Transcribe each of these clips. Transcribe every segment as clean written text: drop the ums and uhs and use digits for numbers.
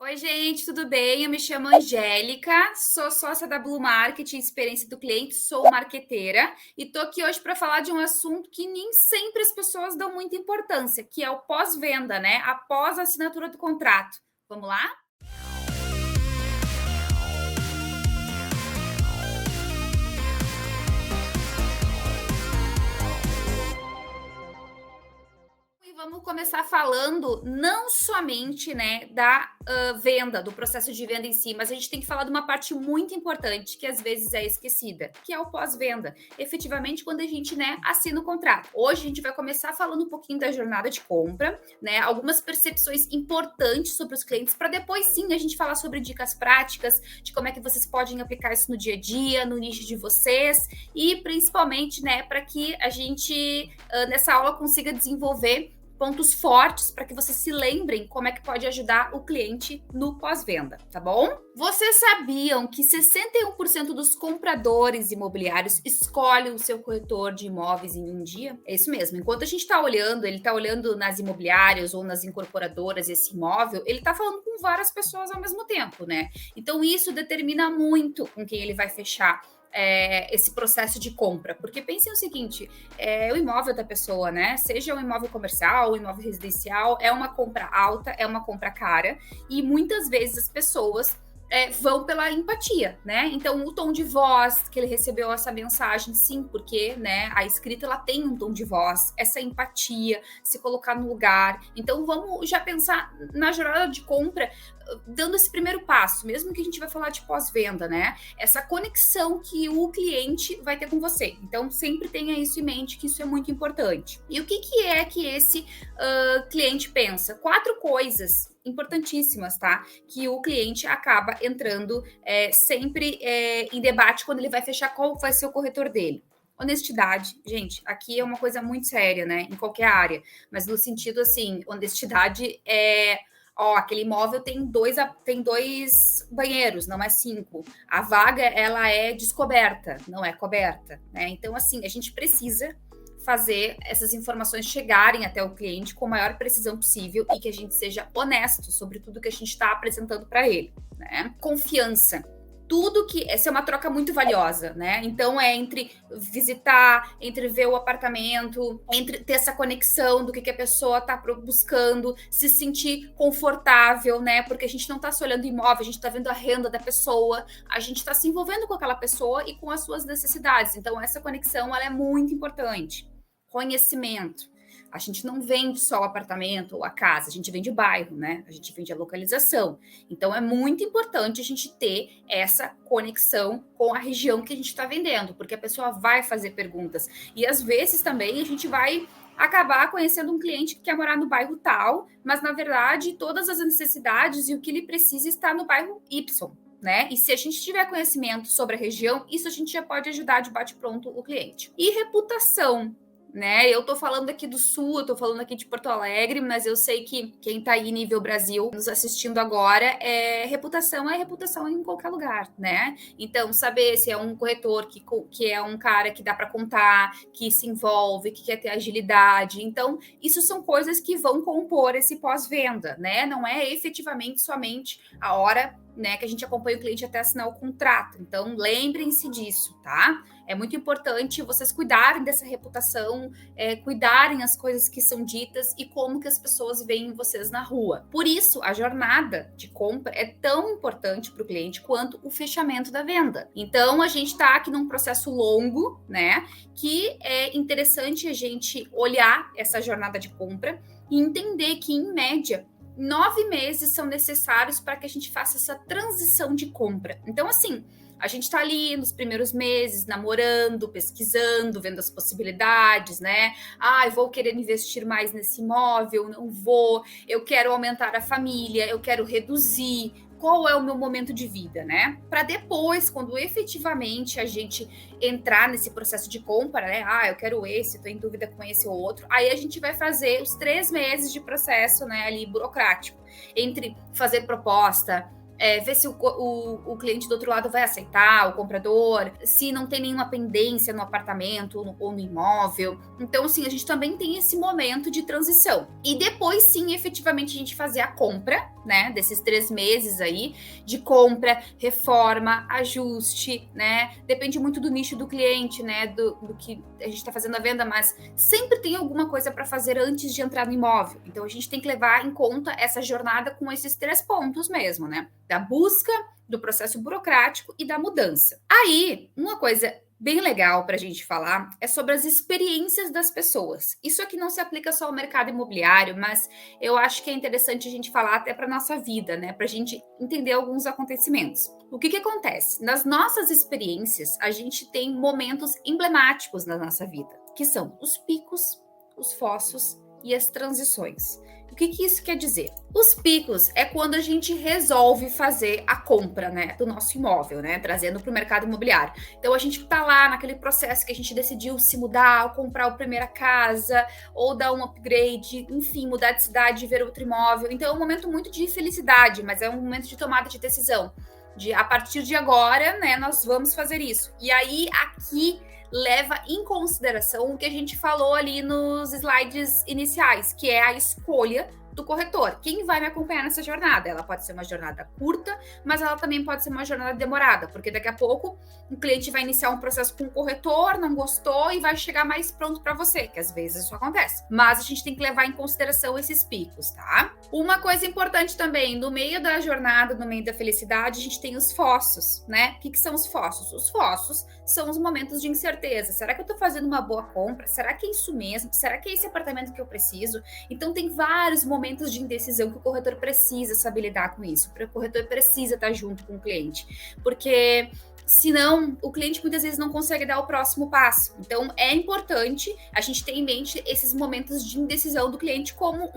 Oi, gente, tudo bem? Eu me chamo Angélica, sou sócia da Blue Marketing, experiência do cliente, sou marqueteira e tô aqui hoje para falar de um assunto que nem sempre as pessoas dão muita importância, que é o pós-venda, né? Após a assinatura do contrato. Vamos lá? E vamos começar falando não somente, né, da venda, do processo de venda em si, mas a gente tem que falar de uma parte muito importante que às vezes é esquecida, que é o pós-venda. Efetivamente, quando a gente, né, assina o contrato. Hoje a gente vai começar falando um pouquinho da jornada de compra, né, algumas percepções importantes sobre os clientes, para depois sim a gente falar sobre dicas práticas, de como é que vocês podem aplicar isso no dia a dia, no nicho de vocês e principalmente, né, para que a gente nessa aula consiga desenvolver pontos fortes para que vocês se lembrem como é que pode ajudar o cliente no pós-venda, tá bom? Vocês sabiam que 61% dos compradores imobiliários escolhem o seu corretor de imóveis em um dia? É isso mesmo. Enquanto a gente está olhando, ele está olhando nas imobiliárias ou nas incorporadoras esse imóvel, ele está falando com várias pessoas ao mesmo tempo, né? Então isso determina muito com quem ele vai fechar esse processo de compra. Porque pensem o seguinte, o imóvel da pessoa, né? Seja um imóvel comercial, um imóvel residencial, é uma compra alta, é uma compra cara, e muitas vezes as pessoas vão pela empatia, né? Então, o tom de voz que ele recebeu essa mensagem, sim, porque, né, a escrita ela tem um tom de voz, essa empatia, se colocar no lugar. Então, vamos já pensar na jornada de compra, dando esse primeiro passo, mesmo que a gente vai falar de pós-venda, né? Essa conexão que o cliente vai ter com você. Então, sempre tenha isso em mente, que isso é muito importante. E o que é que esse cliente pensa? 4 coisas importantíssimas, tá? Que o cliente acaba entrando sempre em debate quando ele vai fechar qual vai ser o corretor dele. Honestidade, gente, aqui é uma coisa muito séria, né? Em qualquer área, mas no sentido assim, honestidade aquele imóvel tem dois banheiros, não é 5. A vaga, ela é descoberta, não é coberta, né? Então, assim, a gente precisa fazer essas informações chegarem até o cliente com a maior precisão possível e que a gente seja honesto sobre tudo que a gente está apresentando para ele, né? Confiança. Tudo que essa é uma troca muito valiosa, né? Então é entre visitar, entre ver o apartamento, entre ter essa conexão do que a pessoa está buscando, se sentir confortável, né? Porque a gente não está só olhando imóvel, a gente está vendo a renda da pessoa, a gente está se envolvendo com aquela pessoa e com as suas necessidades. Então essa conexão ela é muito importante. Conhecimento. A gente não vende só o apartamento ou a casa, a gente vende o bairro, né? A gente vende a localização. Então, é muito importante a gente ter essa conexão com a região que a gente está vendendo, porque a pessoa vai fazer perguntas. E, às vezes, também a gente vai acabar conhecendo um cliente que quer morar no bairro tal, mas, na verdade, todas as necessidades e o que ele precisa está no bairro Y. Né? E se a gente tiver conhecimento sobre a região, isso a gente já pode ajudar de bate-pronto o cliente. E reputação, né? Eu tô falando aqui do Sul, eu tô falando aqui de Porto Alegre, mas eu sei que quem tá aí nível Brasil nos assistindo agora reputação em qualquer lugar, né? Então, saber se é um corretor que é um cara que dá para contar, que se envolve, que quer ter agilidade. Então, isso são coisas que vão compor esse pós-venda, né? Não é efetivamente somente a hora, né, que a gente acompanha o cliente até assinar o contrato. Então, lembrem-se disso, tá? É muito importante vocês cuidarem dessa reputação, cuidarem as coisas que são ditas e como que as pessoas veem vocês na rua. Por isso, a jornada de compra é tão importante para o cliente quanto o fechamento da venda. Então, a gente está aqui num processo longo, né? Que é interessante a gente olhar essa jornada de compra e entender que, em média, 9 meses são necessários para que a gente faça essa transição de compra. Então, assim, a gente está ali nos primeiros meses, namorando, pesquisando, vendo as possibilidades, né? Eu vou querer investir mais nesse imóvel, não vou, eu quero aumentar a família, eu quero reduzir. Qual é o meu momento de vida, né? Para depois, quando efetivamente a gente entrar nesse processo de compra, né? Eu quero esse, tô em dúvida com esse ou outro. Aí a gente vai fazer os 3 meses de processo, né? Ali burocrático, entre fazer proposta, ver se o cliente do outro lado vai aceitar, o comprador, se não tem nenhuma pendência no apartamento ou no imóvel. Então, assim, a gente também tem esse momento de transição. E depois, sim, efetivamente, a gente fazer a compra, né, desses 3 meses aí, de compra, reforma, ajuste, né, depende muito do nicho do cliente, né, do que a gente está fazendo a venda, mas sempre tem alguma coisa para fazer antes de entrar no imóvel. Então, a gente tem que levar em conta essa jornada com esses 3 pontos mesmo, né, da busca, do processo burocrático e da mudança. Aí, uma coisa bem legal para a gente falar é sobre as experiências das pessoas. Isso aqui não se aplica só ao mercado imobiliário, mas eu acho que é interessante a gente falar até para nossa vida, né? Para a gente entender alguns acontecimentos. O que acontece? Nas nossas experiências, a gente tem momentos emblemáticos na nossa vida, que são os picos, os fossos e as transições. O que isso quer dizer? Os picos é quando a gente resolve fazer a compra, né, do nosso imóvel, né, trazendo para o mercado imobiliário. Então a gente está lá naquele processo que a gente decidiu se mudar, ou comprar a primeira casa, ou dar um upgrade, enfim, mudar de cidade, ver outro imóvel. Então é um momento muito de felicidade, mas é um momento de tomada de decisão. A partir de agora, né, nós vamos fazer isso. E aí aqui leva em consideração o que a gente falou ali nos slides iniciais, que é a escolha do corretor. Quem vai me acompanhar nessa jornada? Ela pode ser uma jornada curta, mas ela também pode ser uma jornada demorada, porque daqui a pouco o cliente vai iniciar um processo com o corretor, não gostou e vai chegar mais pronto para você, que às vezes isso acontece. Mas a gente tem que levar em consideração esses picos, tá? Uma coisa importante também, no meio da jornada, no meio da felicidade, a gente tem os fossos, né? O que são os fossos? Os fossos são os momentos de incerteza. Será que eu tô fazendo uma boa compra? Será que é isso mesmo? Será que é esse apartamento que eu preciso? Então tem vários momentos de indecisão que o corretor precisa saber lidar com isso. O corretor precisa estar junto com o cliente, porque senão o cliente muitas vezes não consegue dar o próximo passo. Então é importante a gente ter em mente esses momentos de indecisão do cliente como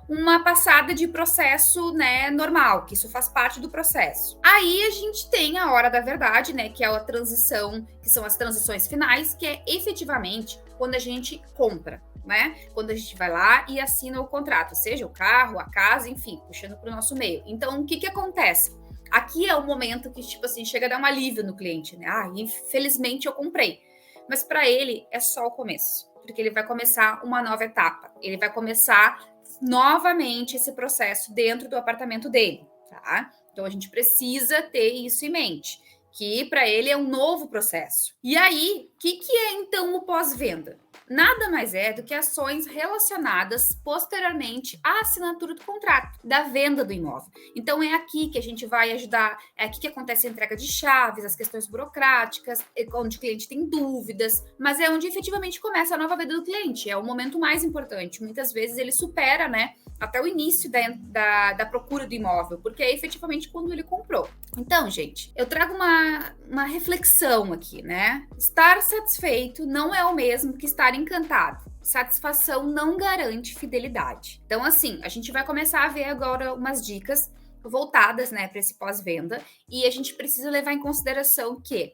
uma passada de processo, né, normal, que isso faz parte do processo. Aí a gente tem a hora da verdade, né, que é a transição, que são as transições finais, que é efetivamente quando a gente compra, né? Quando a gente vai lá e assina o contrato, seja o carro, a casa, enfim, puxando para o nosso meio. Então, o que acontece? Aqui é o momento que, tipo assim, chega a dar um alívio no cliente, né? Infelizmente eu comprei. Mas para ele é só o começo, porque ele vai começar uma nova etapa. Ele vai começar novamente esse processo dentro do apartamento dele, tá? Então a gente precisa ter isso em mente, que para ele é um novo processo. E aí, o que é então o pós-venda? Nada mais é do que ações relacionadas posteriormente à assinatura do contrato, da venda do imóvel. Então é aqui que a gente vai ajudar, é aqui que acontece a entrega de chaves, as questões burocráticas, onde o cliente tem dúvidas, mas é onde efetivamente começa a nova venda do cliente, é o momento mais importante. Muitas vezes ele supera, né, até o início da procura do imóvel, porque é efetivamente quando ele comprou. Então, gente, eu trago uma reflexão aqui, né? Estar satisfeito não é o mesmo que estar encantado. Satisfação não garante fidelidade. Então, assim, a gente vai começar a ver agora umas dicas voltadas, né, para esse pós-venda, e a gente precisa levar em consideração que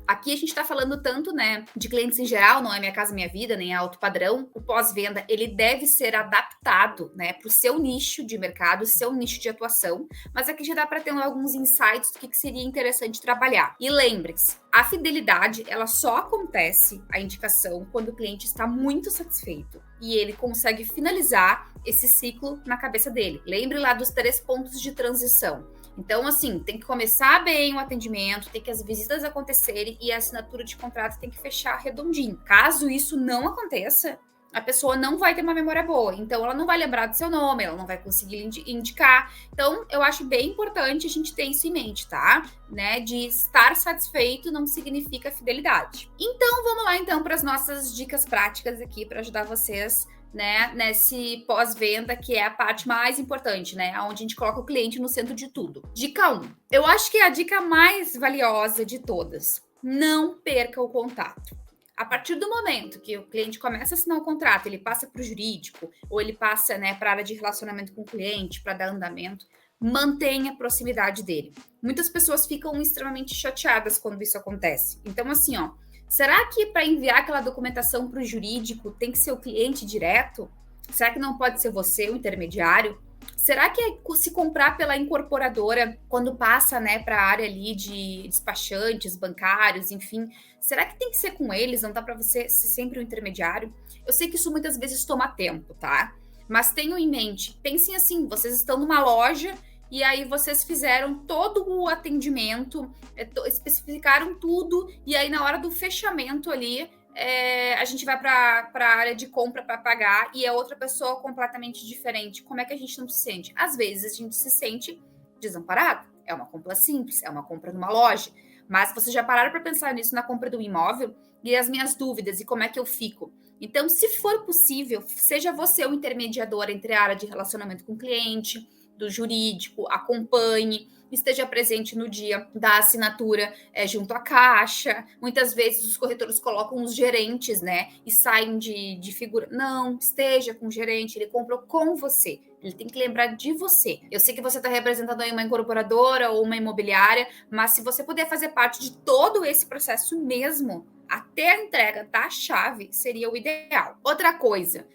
aqui a gente está falando tanto, né, de clientes em geral, não é Minha Casa Minha Vida, nem alto padrão. O pós-venda, ele deve ser adaptado, né, para o seu nicho de mercado, seu nicho de atuação. Mas aqui já dá para ter alguns insights do que seria interessante trabalhar. E lembre-se, a fidelidade, ela só acontece, a indicação, quando o cliente está muito satisfeito e ele consegue finalizar esse ciclo na cabeça dele. Lembre lá dos 3 pontos de transição. Então, assim, tem que começar bem o atendimento, tem que as visitas acontecerem e a assinatura de contrato tem que fechar redondinho. Caso isso não aconteça, a pessoa não vai ter uma memória boa. Então, ela não vai lembrar do seu nome, ela não vai conseguir indicar. Então, eu acho bem importante a gente ter isso em mente, tá? Né? De estar satisfeito não significa fidelidade. Então, vamos lá, então, para as nossas dicas práticas aqui para ajudar vocês, né, nesse pós-venda, que é a parte mais importante, né, onde a gente coloca o cliente no centro de tudo. Dica 1. Eu acho que é a dica mais valiosa de todas. Não perca o contato. A partir do momento que o cliente começa a assinar o contrato, ele passa para o jurídico, ou ele passa, né, para a área de relacionamento com o cliente, para dar andamento, mantenha a proximidade dele. Muitas pessoas ficam extremamente chateadas quando isso acontece. Então, assim, ó, será que para enviar aquela documentação para o jurídico tem que ser o cliente direto? Será que não pode ser você o intermediário? Será que se comprar pela incorporadora, quando passa, né, para a área ali de despachantes, bancários, enfim, será que tem que ser com eles? Não dá para você ser sempre um intermediário? Eu sei que isso muitas vezes toma tempo, tá? Mas tenham em mente, pensem assim, vocês estão numa loja e aí vocês fizeram todo o atendimento, especificaram tudo, e aí na hora do fechamento ali, a gente vai para a área de compra para pagar e é outra pessoa completamente diferente. Como é que a gente não se sente? Às vezes a gente se sente desamparado. É uma compra simples, é uma compra numa loja. Mas vocês já pararam para pensar nisso na compra do imóvel? E as minhas dúvidas e como é que eu fico? Então, se for possível, seja você o intermediador entre a área de relacionamento com o cliente, do jurídico, acompanhe, esteja presente no dia da assinatura junto à caixa. Muitas vezes os corretores colocam os gerentes, né? E saem de figura. Não, esteja com o gerente, ele comprou com você. Ele tem que lembrar de você. Eu sei que você está representando aí uma incorporadora ou uma imobiliária, mas se você puder fazer parte de todo esse processo mesmo, até a entrega da chave, seria o ideal. Outra coisa,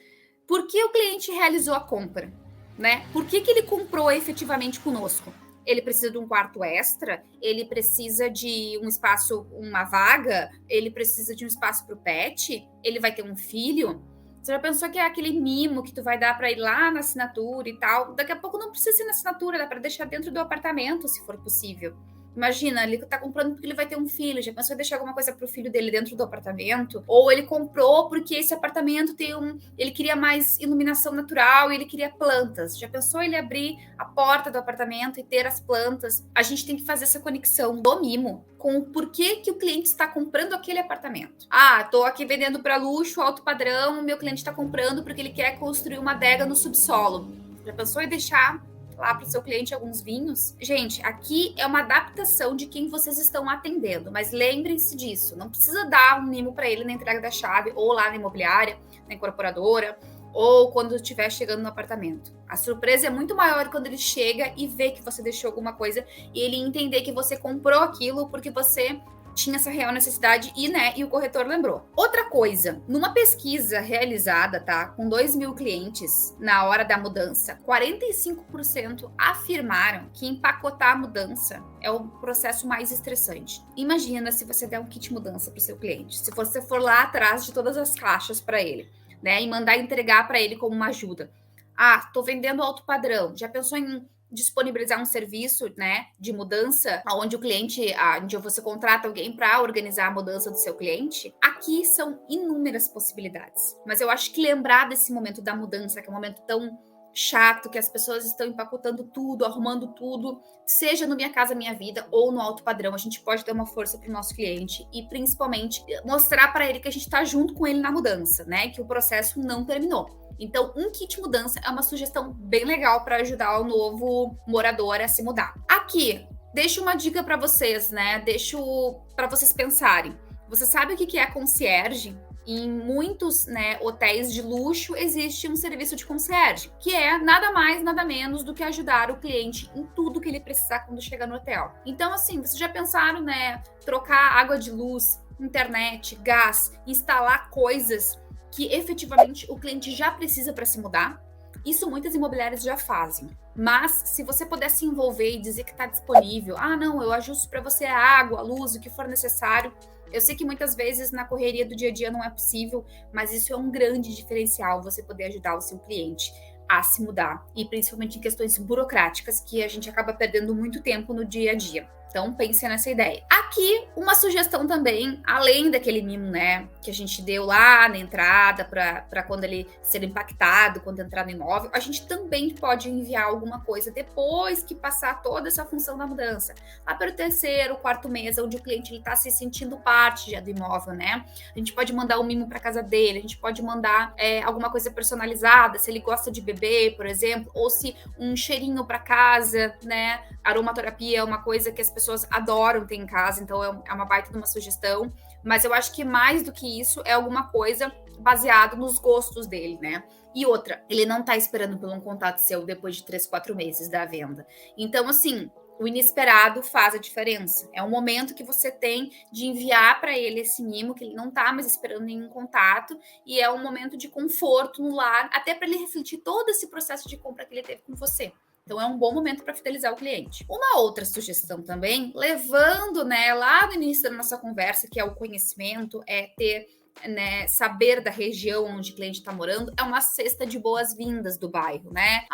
por que o cliente realizou a compra? Né? Por que ele comprou efetivamente conosco? Ele precisa de um quarto extra? Ele precisa de um espaço, uma vaga? Ele precisa de um espaço para o pet? Ele vai ter um filho? Você já pensou que é aquele mimo que tu vai dar para ir lá na assinatura e tal? Daqui a pouco não precisa ser na assinatura, dá para deixar dentro do apartamento, se for possível. Imagina, ele tá comprando porque ele vai ter um filho. Já pensou em deixar alguma coisa pro filho dele dentro do apartamento? Ou ele comprou porque esse apartamento tem ele queria mais iluminação natural e ele queria plantas. Já pensou ele abrir a porta do apartamento e ter as plantas? A gente tem que fazer essa conexão do mimo com o porquê que o cliente está comprando aquele apartamento. Ah, tô aqui vendendo para luxo, alto padrão, meu cliente está comprando porque ele quer construir uma adega no subsolo. Já pensou em deixar lá para o seu cliente alguns vinhos? Gente, aqui é uma adaptação de quem vocês estão atendendo, mas lembrem-se disso, não precisa dar um mimo para ele na entrega da chave, ou lá na imobiliária, na incorporadora, ou quando estiver chegando no apartamento. A surpresa é muito maior quando ele chega e vê que você deixou alguma coisa e ele entender que você comprou aquilo porque você tinha essa real necessidade e o corretor lembrou. Outra coisa, numa pesquisa realizada, tá, com 2.000 clientes na hora da mudança, 45% afirmaram que empacotar a mudança é o processo mais estressante. Imagina se você der um kit mudança para o seu cliente, se você for lá atrás de todas as caixas para ele, né, e mandar entregar para ele como uma ajuda. Ah, tô vendendo alto padrão. Já pensou em disponibilizar um serviço, né, de mudança, onde o cliente, onde você contrata alguém para organizar a mudança do seu cliente? Aqui são inúmeras possibilidades. Mas eu acho que lembrar desse momento da mudança, que é um momento tão chato, que as pessoas estão empacotando tudo, arrumando tudo, seja no Minha Casa Minha Vida ou no alto padrão, a gente pode dar uma força para o nosso cliente e principalmente mostrar para ele que a gente está junto com ele na mudança, né, que o processo não terminou. Então, um kit mudança é uma sugestão bem legal para ajudar o novo morador a se mudar. Aqui, deixo uma dica para vocês, né? Deixo para vocês pensarem. Você sabe o que é concierge? Em muitos, né, hotéis de luxo existe um serviço de concierge, que é nada mais, nada menos do que ajudar o cliente em tudo que ele precisar quando chegar no hotel. Então, assim, vocês já pensaram, né? Trocar água de luz, internet, gás, instalar coisas que efetivamente o cliente já precisa para se mudar? Isso muitas imobiliárias já fazem. Mas se você puder se envolver e dizer que está disponível, não, eu ajusto para você a água, a luz, o que for necessário. Eu sei que muitas vezes na correria do dia a dia não é possível, mas isso é um grande diferencial, você poder ajudar o seu cliente a se mudar. E principalmente em questões burocráticas, que a gente acaba perdendo muito tempo no dia a dia. Então, pense nessa ideia. Aqui, uma sugestão também, além daquele mimo, né, que a gente deu lá na entrada, para quando ele ser impactado, quando entrar no imóvel, a gente também pode enviar alguma coisa depois que passar toda essa função da mudança. Lá para o terceiro, quarto mês, onde o cliente está se sentindo parte já do imóvel, né? A gente pode mandar um mimo para casa dele, a gente pode mandar alguma coisa personalizada, se ele gosta de beber, por exemplo, ou se um cheirinho para casa, né? Aromaterapia é uma coisa que as pessoas adoram ter em casa, então é uma baita de uma sugestão, mas eu acho que mais do que isso é alguma coisa baseado nos gostos dele, né? E outra, ele não tá esperando por um contato seu depois de 3, 4 meses da venda. Então, assim, o inesperado faz a diferença. É um momento que você tem de enviar para ele esse mimo, que ele não está mais esperando nenhum contato, e é um momento de conforto no lar, até para ele refletir todo esse processo de compra que ele teve com você. Então, é um bom momento para fidelizar o cliente. Uma outra sugestão também, levando, né, lá no início da nossa conversa, que é o conhecimento, é ter, né, saber da região onde o cliente está morando, é uma cesta de boas-vindas do bairro, né?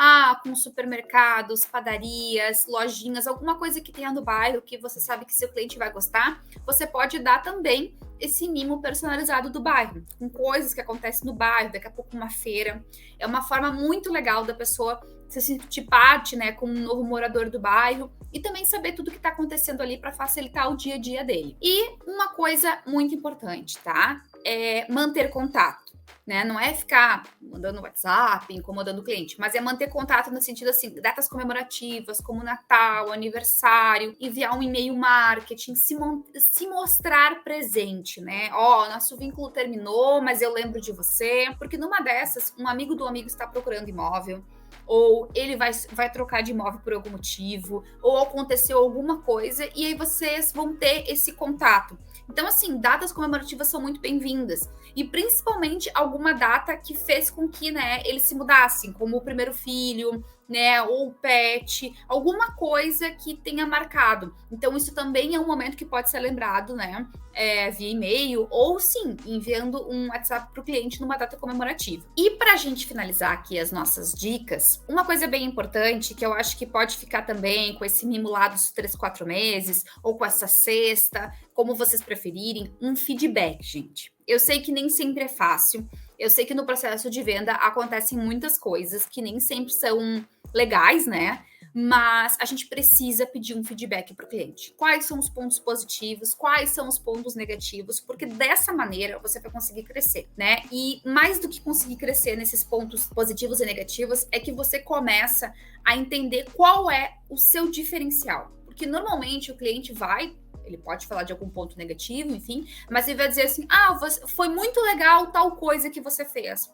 Com supermercados, padarias, lojinhas, alguma coisa que tenha no bairro que você sabe que seu cliente vai gostar, você pode dar também esse mimo personalizado do bairro, com coisas que acontecem no bairro, daqui a pouco uma feira. É uma forma muito legal da pessoa se sentir parte, né, como um novo morador do bairro e também saber tudo que está acontecendo ali para facilitar o dia a dia dele. E uma coisa muito importante, tá? É manter contato, né? Não é ficar mandando WhatsApp, incomodando o cliente, mas é manter contato no sentido assim, datas comemorativas, como Natal, aniversário, enviar um e-mail marketing, se mostrar presente, né? Nosso vínculo terminou, mas eu lembro de você, porque numa dessas, um amigo do amigo está procurando imóvel, ou ele vai trocar de imóvel por algum motivo, ou aconteceu alguma coisa, e aí vocês vão ter esse contato. Então, assim, datas comemorativas são muito bem-vindas. E principalmente alguma data que fez com que, né, eles se mudassem, como o primeiro filho, né, ou o pet, alguma coisa que tenha marcado. Então, isso também é um momento que pode ser lembrado, né, via e-mail, ou sim, enviando um WhatsApp para o cliente numa data comemorativa. E para a gente finalizar aqui as nossas dicas, uma coisa bem importante, que eu acho que pode ficar também com esse mimo lá dos 3, 4 meses, ou com essa cesta, como vocês preferirem, um feedback, gente. Eu sei que nem sempre é fácil, eu sei que no processo de venda acontecem muitas coisas que nem sempre são legais, né? Mas a gente precisa pedir um feedback para o cliente. Quais são os pontos positivos, quais são os pontos negativos, porque dessa maneira você vai conseguir crescer, né? E mais do que conseguir crescer nesses pontos positivos e negativos, é que você começa a entender qual é o seu diferencial. Porque normalmente o cliente ele pode falar de algum ponto negativo, enfim, mas ele vai dizer assim, foi muito legal tal coisa que você fez.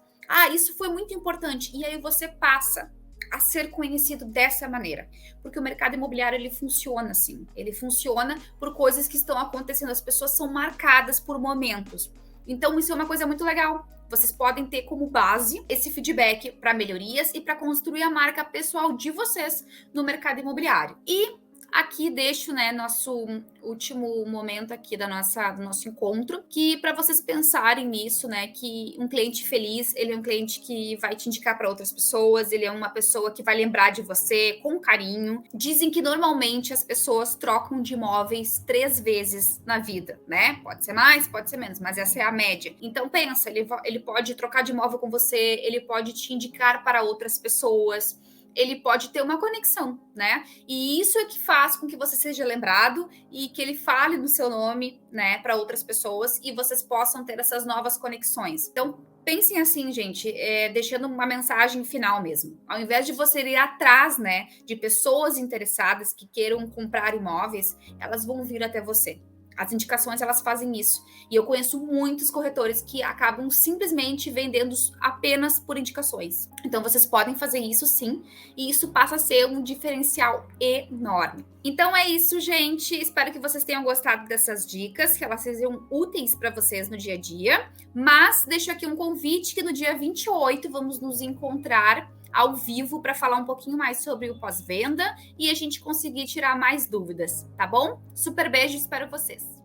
Isso foi muito importante. E aí você passa a ser conhecido dessa maneira. Porque o mercado imobiliário, ele funciona assim. Ele funciona por coisas que estão acontecendo. As pessoas são marcadas por momentos. Então, isso é uma coisa muito legal. Vocês podem ter como base esse feedback para melhorias e para construir a marca pessoal de vocês no mercado imobiliário. E aqui deixo, né, nosso último momento aqui do nosso encontro, que para vocês pensarem nisso, né, que um cliente feliz, ele é um cliente que vai te indicar para outras pessoas, ele é uma pessoa que vai lembrar de você com carinho. Dizem que normalmente as pessoas trocam de imóveis 3 vezes na vida, né? Pode ser mais, pode ser menos, mas essa é a média. Então pensa, ele pode trocar de imóvel com você, ele pode te indicar para outras pessoas, ele pode ter uma conexão, né? E isso é que faz com que você seja lembrado e que ele fale no seu nome, né, para outras pessoas e vocês possam ter essas novas conexões. Então, pensem assim, gente, deixando uma mensagem final mesmo. Ao invés de você ir atrás, né, de pessoas interessadas que queiram comprar imóveis, elas vão vir até você. As indicações, elas fazem isso. E eu conheço muitos corretores que acabam simplesmente vendendo apenas por indicações. Então, vocês podem fazer isso sim, e isso passa a ser um diferencial enorme. Então, é isso, gente. Espero que vocês tenham gostado dessas dicas, que elas sejam úteis para vocês no dia a dia. Mas, deixo aqui um convite que no dia 28 vamos nos encontrar ao vivo para falar um pouquinho mais sobre o pós-venda e a gente conseguir tirar mais dúvidas, tá bom? Super beijo, espero vocês!